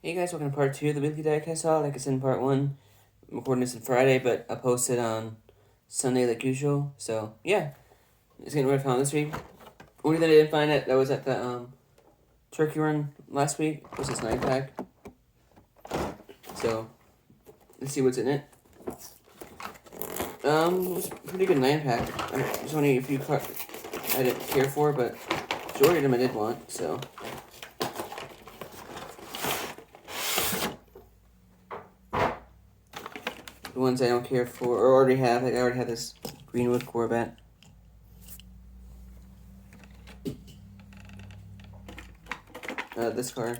Hey guys, welcome to part 2 of the weekly dicast haul. Like I said in part 1, I'm recording this on Friday, but I'll post it on Sunday like usual. So yeah, it's getting what I found this week. Only thing I didn't find that was at the turkey run last week was this 9-pack. So let's see what's in it. It was a pretty good 9-pack. There's only a few cards I didn't care for, but majority of them I did want. So. The ones I don't care for, or already have, like I already have this Greenwood Corvette. This car.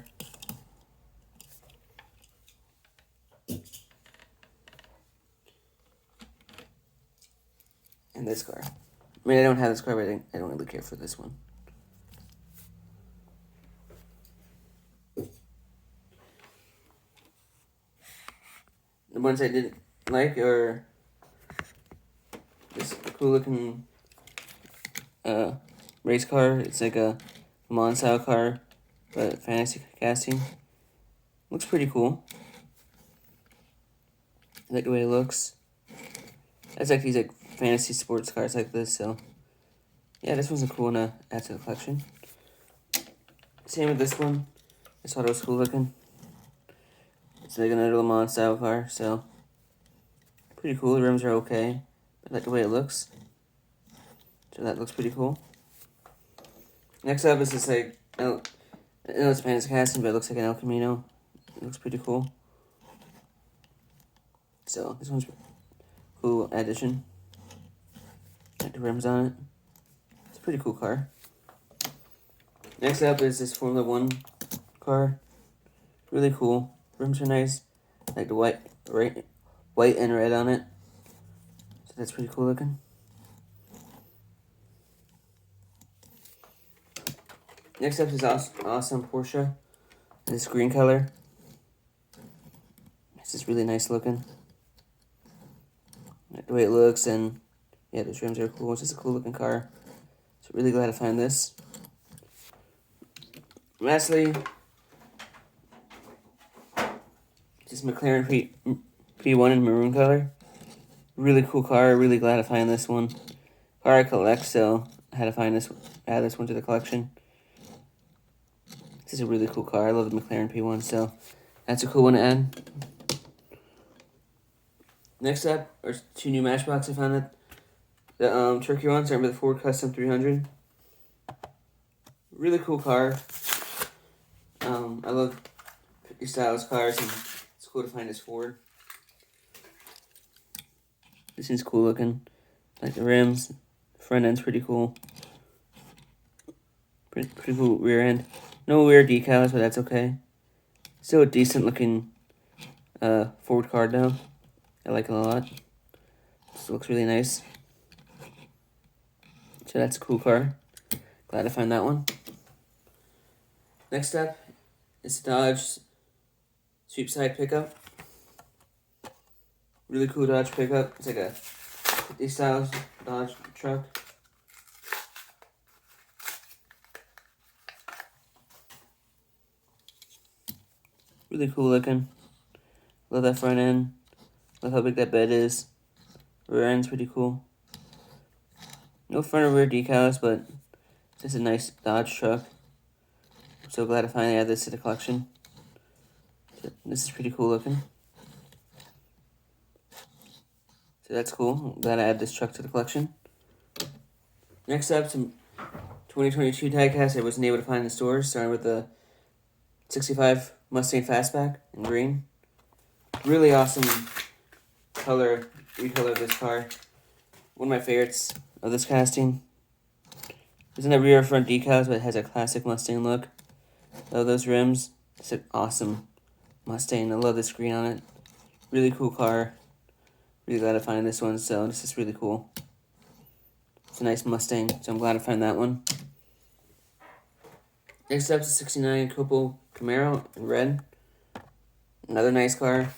And this car. I mean, I don't have this car, but I don't really care for this one. The ones I didn't like are this cool looking race car. It's like a Le Mans style car, but fantasy casting. Looks pretty cool. I like the way it looks. It's like these like fantasy sports cars like this, so yeah, this one's a cool one to add to the collection. Same with this one. I thought it was cool looking. It's like another Le Mans style car, so pretty cool. The rims are okay. I like the way it looks. So that looks pretty cool. Next up is this like, I know it's fantasy casting, but it looks like an El Camino. It looks pretty cool. So this one's cool addition. Got the rims on it. It's a pretty cool car. Next up is this Formula 1 car. Really cool. Rims are nice. Like the white and red on it. So that's pretty cool looking. Next up is awesome Porsche. This green color. This is really nice looking. Like the way it looks, and yeah, those rims are cool. It's just a cool looking car. So really glad to find this. Lastly, this McLaren P1 in maroon color. Really cool car. Really glad to find this one. Car I collect, so I had to add this one to the collection. This is a really cool car. I love the McLaren P1, so that's a cool one to add. Next up are 2 new Matchbox I found at the turkey run, starting with the Ford Custom 300. Really cool car. I love 50 styles cars, and it's cool to find this Ford. This is cool looking. Like the rims, front end's pretty cool. Pretty cool rear end. No rear decals, but that's okay. Still a decent looking Ford car though. I like it a lot. This looks really nice. So that's a cool car. Glad to find that one. Next up is the Dodge Sweep Side pickup. Really cool Dodge pickup. It's like a 50 styles Dodge truck. Really cool looking. Love that front end. Love how big that bed is. Rear end's pretty cool. No front or rear decals, but it's just a nice Dodge truck. I'm so glad to finally add this to the collection. So this is pretty cool looking. So that's cool. I'm glad I add this truck to the collection. Next up, some 2022 diecast I wasn't able to find in the stores, starting with the 65 Mustang Fastback in green. Really awesome recolor of this car. One of my favorites of this casting. There's no rear or front decals, but it has a classic Mustang look. Love those rims. It's an awesome Mustang. I love this green on it. Really cool car. Really glad to find this one, so this is really cool. It's a nice Mustang, so I'm glad to find that one. Next up is a 69 Coupe Camaro in red. Another nice car.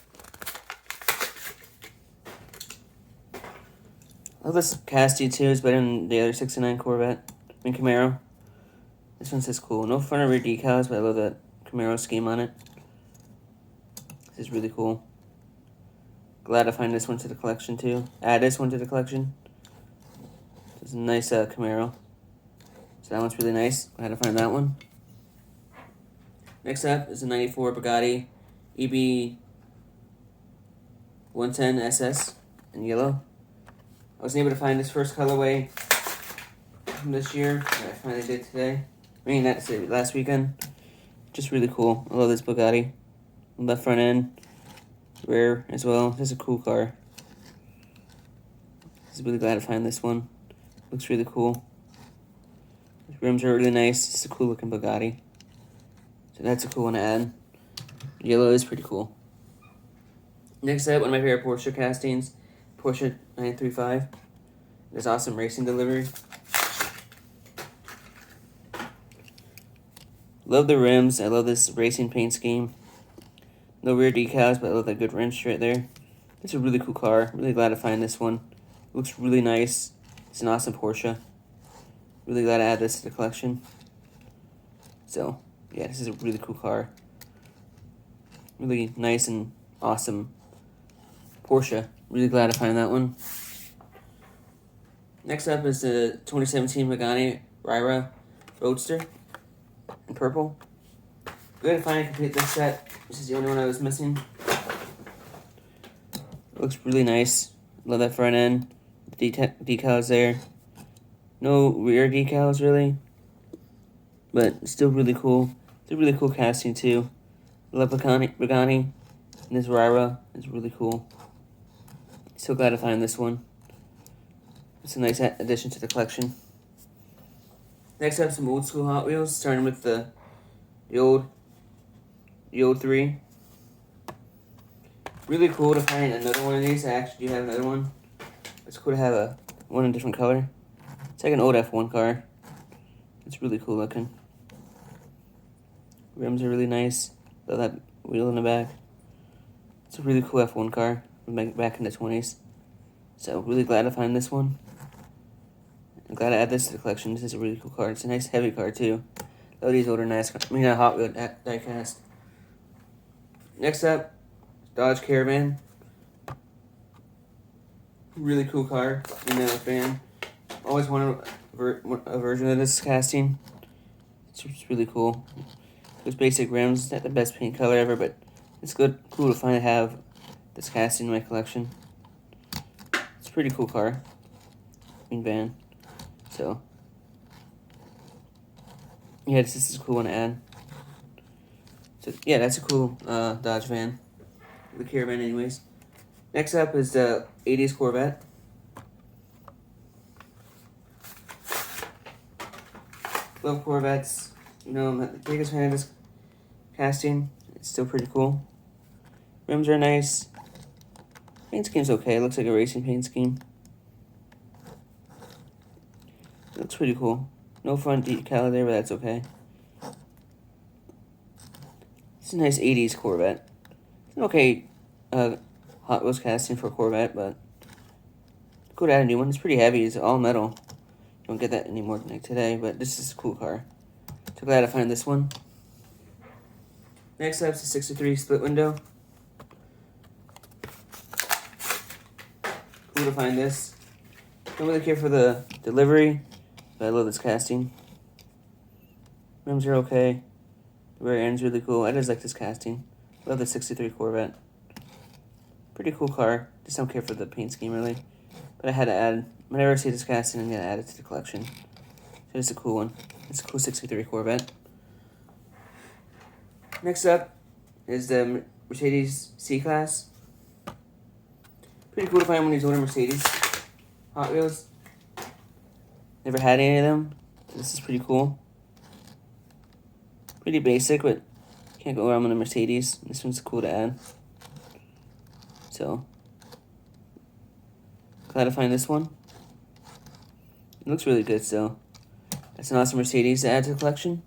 I love this casting too. It's better than the other 69 Corvette. I mean Camaro. This one says cool. No front or rear decals, but I love that Camaro scheme on it. This is really cool. Glad to find this one to the collection too. Add this one to the collection. It's a nice Camaro. So that one's really nice. Glad to find that one. Next up is a 94 Bugatti EB 110 SS in yellow. I wasn't able to find this first colorway from this year. I finally did today. I mean, that's it, last weekend. Just really cool. I love this Bugatti. Left front end. Rear as well. This is a cool car. Just really glad to find this one. Looks really cool. The rims are really nice. It's a cool looking Bugatti. So that's a cool one to add. Yellow is pretty cool. Next up, one of my favorite Porsche castings. Porsche 935. This awesome racing delivery. Love the rims. I love this racing paint scheme. No rear decals, but I love that good rim straight there. It's a really cool car. Really glad to find this one. Looks really nice. It's an awesome Porsche. Really glad to add this to the collection. So, yeah, this is a really cool car. Really nice and awesome Porsche. Really glad to find that one. Next up is the 2017 Pagani Huayra Roadster in purple. Good to finally complete this set. This is the only one I was missing. Looks really nice. Love that front end. Decals there. No rear decals really, but still really cool. It's a really cool casting too. Love Pagani, and this Huayra is really cool. So glad to find this one. It's a nice addition to the collection. Next up, some old school Hot Wheels, starting with the old 3. Really cool to find another one of these. I actually do have another one. It's cool to have one in a different color. It's like an old F1 car. It's really cool looking. Rims are really nice. Love that wheel in the back. It's a really cool F1 car from back in the 20s. So really glad to find this one. I'm glad to add this to the collection. This is a really cool car. It's a nice heavy car too. Love these older nice cars. I mean, not Hot Wheel diecast. Next up, Dodge Caravan. Really cool car. In the van. Always wanted a version of this casting. It's really cool. Those basic rims, not the best paint color ever, but it's cool to have this casting in my collection. It's a pretty cool car. In van. So, yeah, this is a cool one to add. So, yeah, that's a cool Dodge van. The Caravan anyways. Next up is the 80s Corvette. Love Corvettes. You know, I'm not the biggest fan of this casting. It's still pretty cool. Rims are nice. Paint scheme's okay. It looks like a racing paint scheme. It looks pretty cool. No front decal there, but that's okay. It's a nice 80s Corvette. It's an okay Hot Wheels casting for a Corvette, but cool to add a new one. It's pretty heavy. It's all metal. Don't get that anymore like today, but this is a cool car. So glad to find this one. Next up is the 63 split window. Cool to find this. Don't really care for the delivery, but I love this casting. Rims are okay. The rear end's really cool. I just like this casting. Love the 63 Corvette. Pretty cool car. Just don't care for the paint scheme really. But I had to add, whenever I see this casting, I'm going to add it to the collection. So it's a cool one. It's a cool 63 Corvette. Next up is the Mercedes C-Class. Pretty cool to find one of these older Mercedes Hot Wheels. Never had any of them. So this is pretty cool. Pretty basic, but can't go wrong with a Mercedes. This one's cool to add. So, glad to find this one. It looks really good, so that's an awesome Mercedes to add to the collection.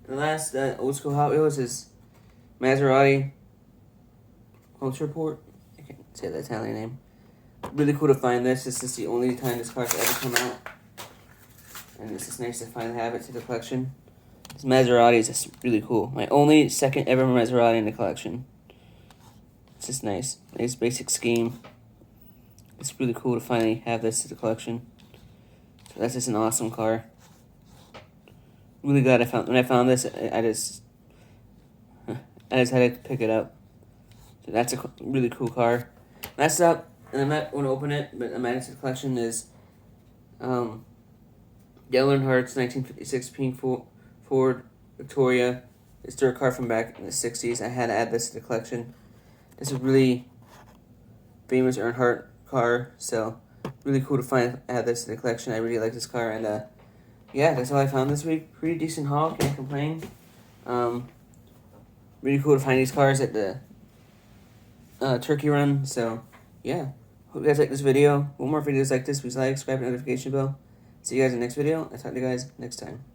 And the last old school Hot Wheels is Maserati Ultraport. I can't say the Italian name. Really cool to find this. This is the only time this car's ever come out. And it's just nice to finally have it to the collection. This Maserati is just really cool. My only second ever Maserati in the collection. It's just nice. Nice basic scheme. It's really cool to finally have this in the collection. So that's just an awesome car. Really glad when I found this, I just had to pick it up. So that's a really cool car. Next up, and I'm not going to open it, but I'm adding to the collection is Yellow Earnhardt's 1956 pink Ford Victoria. It's a car from back in the 60s. I had to add this to the collection. This is a really famous Earnhardt car, so really cool to add this to the collection. I really like this car, and yeah, that's all I found this week. Pretty decent haul, can't complain. Really cool to find these cars at the turkey run, so yeah. Hope you guys like this video. For more videos like this, please like, subscribe, and notification bell. See you guys in the next video. I'll talk to you guys next time.